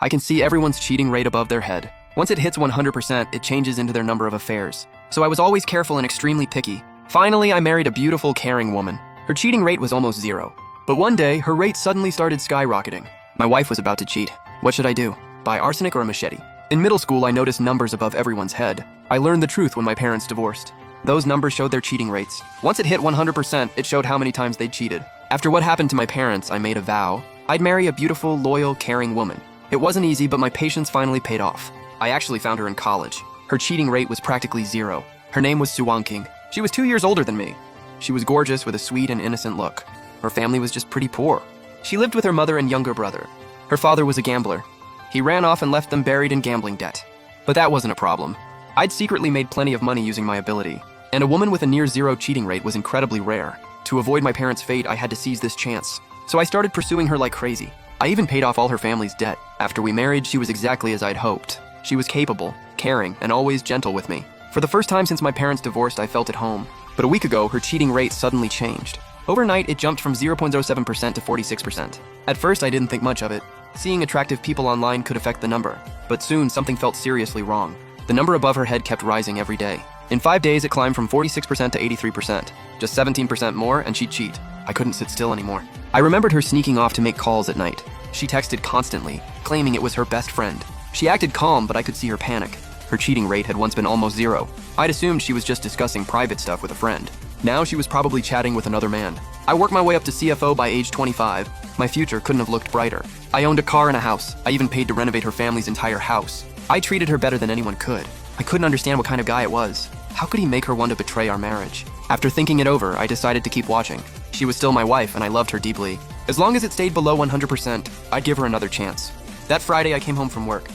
I can see everyone's cheating rate above their head. Once it hits 100%, it changes into their number of affairs. So I was always careful and extremely picky. Finally, I married a beautiful, caring woman. Her cheating rate was almost zero. But one day, her rate suddenly started skyrocketing. My wife was about to cheat. What should I do? Buy arsenic or a machete? In middle school, I noticed numbers above everyone's head. I learned the truth when my parents divorced. Those numbers showed their cheating rates. Once it hit 100%, it showed how many times they'd cheated. After what happened to my parents, I made a vow. I'd marry a beautiful, loyal, caring woman. It wasn't easy, but my patience finally paid off. I actually found her in college. Her cheating rate was practically zero. Her name was Su Wangking. She was 2 years older than me. She was gorgeous with a sweet and innocent look. Her family was just pretty poor. She lived with her mother and younger brother. Her father was a gambler. He ran off and left them buried in gambling debt. But that wasn't a problem. I'd secretly made plenty of money using my ability, and a woman with a near zero cheating rate was incredibly rare. To avoid my parents' fate, I had to seize this chance. So I started pursuing her like crazy. I even paid off all her family's debt. After we married, she was exactly as I'd hoped. She was capable, caring, and always gentle with me. For the first time since my parents divorced, I felt at home. But a week ago, her cheating rate suddenly changed. Overnight, it jumped from 0.07% to 46%. At first, I didn't think much of it. Seeing attractive people online could affect the number. But soon, something felt seriously wrong. The number above her head kept rising every day. In 5 days, it climbed from 46% to 83%. Just 17% more, and she'd cheat. I couldn't sit still anymore. I remembered her sneaking off to make calls at night. She texted constantly, claiming it was her best friend. She acted calm, but I could see her panic. Her cheating rate had once been almost zero. I'd assumed she was just discussing private stuff with a friend. Now she was probably chatting with another man. I worked my way up to CFO by age 25. My future couldn't have looked brighter. I owned a car and a house. I even paid to renovate her family's entire house. I treated her better than anyone could. I couldn't understand what kind of guy it was. How could he make her want to betray our marriage? After thinking it over, I decided to keep watching. She was still my wife, and I loved her deeply. As long as it stayed below 100%, I'd give her another chance. That Friday, I came home from work.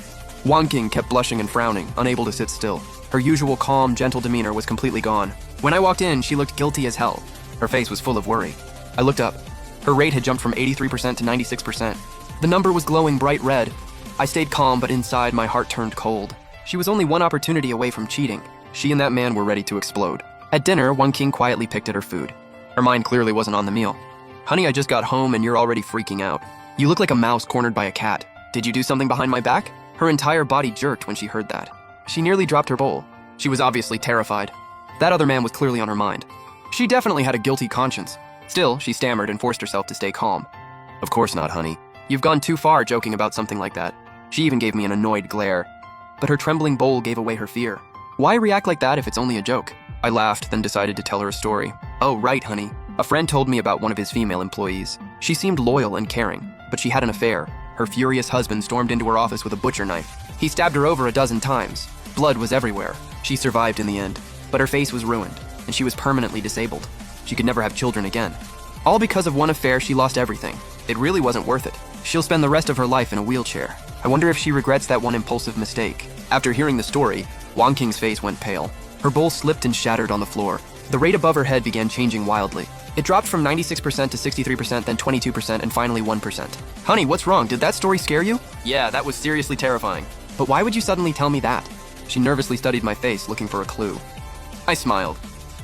Wangking kept blushing and frowning, unable to sit still. Her usual calm, gentle demeanor was completely gone. When I walked in, she looked guilty as hell. Her face was full of worry. I looked up. Her rate had jumped from 83% to 96%. The number was glowing bright red. I stayed calm, but inside, my heart turned cold. She was only one opportunity away from cheating. She and that man were ready to explode. At dinner, Wangking quietly picked at her food. Her mind clearly wasn't on the meal. Honey, I just got home and you're already freaking out. You look like a mouse cornered by a cat. Did you do something behind my back? Her entire body jerked when she heard that. She nearly dropped her bowl. She was obviously terrified. That other man was clearly on her mind. She definitely had a guilty conscience. Still, she stammered and forced herself to stay calm. Of course not, honey. You've gone too far joking about something like that. She even gave me an annoyed glare. But her trembling bowl gave away her fear. Why react like that if it's only a joke? I laughed, then decided to tell her a story. Oh, right, honey. A friend told me about one of his female employees. She seemed loyal and caring, but she had an affair. Her furious husband stormed into her office with a butcher knife. He stabbed her over a dozen times. Blood was everywhere. She survived in the end, but her face was ruined, and she was permanently disabled. She could never have children again. All because of one affair, she lost everything. It really wasn't worth it. She'll spend the rest of her life in a wheelchair. I wonder if she regrets that one impulsive mistake. After hearing the story, Wangking's face went pale. Her bowl slipped and shattered on the floor. The rate above her head began changing wildly. It dropped from 96% to 63%, then 22%, and finally 1%. Honey, what's wrong? Did that story scare you? Yeah, that was seriously terrifying. But why would you suddenly tell me that? She nervously studied my face, looking for a clue. I smiled.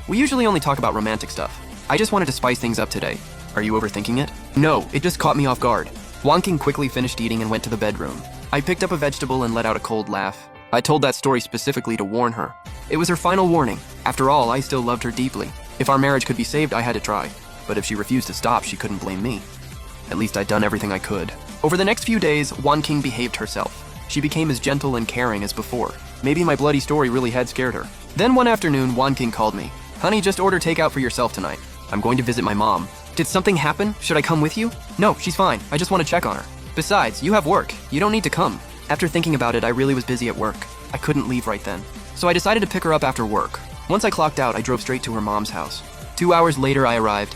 We usually only talk about romantic stuff. I just wanted to spice things up today. Are you overthinking it? No, it just caught me off guard. Wangking quickly finished eating and went to the bedroom. I picked up a vegetable and let out a cold laugh. I told that story specifically to warn her. It was her final warning. After all, I still loved her deeply. If our marriage could be saved, I had to try. But if she refused to stop, she couldn't blame me. At least I'd done everything I could. Over the next few days, Wangking behaved herself. She became as gentle and caring as before. Maybe my bloody story really had scared her. Then one afternoon, Wangking called me. Honey, just order takeout for yourself tonight. I'm going to visit my mom. Did something happen? Should I come with you? No, she's fine. I just want to check on her. Besides, you have work. You don't need to come. After thinking about it, I really was busy at work. I couldn't leave right then. So I decided to pick her up after work. Once I clocked out, I drove straight to her mom's house. 2 hours later, I arrived.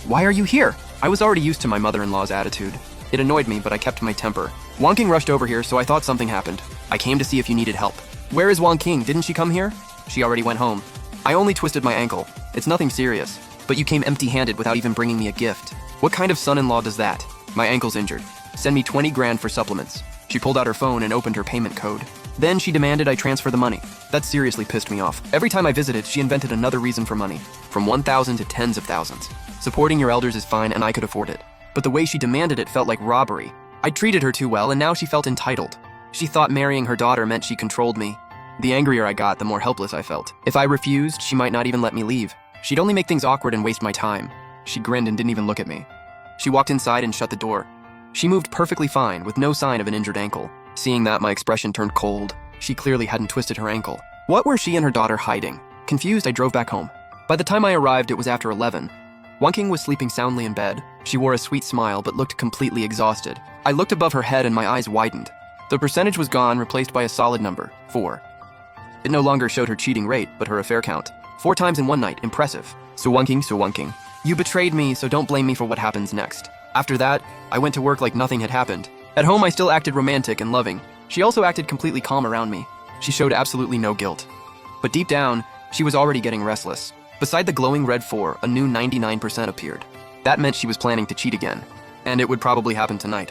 Why are you here? I was already used to my mother-in-law's attitude. It annoyed me, but I kept my temper. Wangking rushed over here, so I thought something happened. I came to see if you needed help. Where is Wangking? Didn't she come here? She already went home. I only twisted my ankle. It's nothing serious. But you came empty-handed without even bringing me a gift. What kind of son-in-law does that? My ankle's injured. Send me 20 grand for supplements. She pulled out her phone and opened her payment code. Then she demanded I transfer the money. That seriously pissed me off. Every time I visited, she invented another reason for money. From 1,000 to tens of thousands. Supporting your elders is fine and I could afford it. But the way she demanded it felt like robbery. I treated her too well, and now she felt entitled. She thought marrying her daughter meant she controlled me. The angrier I got, the more helpless I felt. If I refused, she might not even let me leave. She'd only make things awkward and waste my time. She grinned and didn't even look at me. She walked inside and shut the door. She moved perfectly fine, with no sign of an injured ankle. Seeing that, my expression turned cold. She clearly hadn't twisted her ankle. What were she and her daughter hiding? Confused, I drove back home. By the time I arrived, it was after 11. Wanking was sleeping soundly in bed. She wore a sweet smile, but looked completely exhausted. I looked above her head and my eyes widened. The percentage was gone, replaced by a solid number, 4. It no longer showed her cheating rate, but her affair count. 4 times in one night, impressive. So Wanking. You betrayed me, so don't blame me for what happens next. After that, I went to work like nothing had happened. At home, I still acted romantic and loving. She also acted completely calm around me. She showed absolutely no guilt. But deep down, she was already getting restless. Beside the glowing red 4, a new 99% appeared. That meant she was planning to cheat again. And it would probably happen tonight.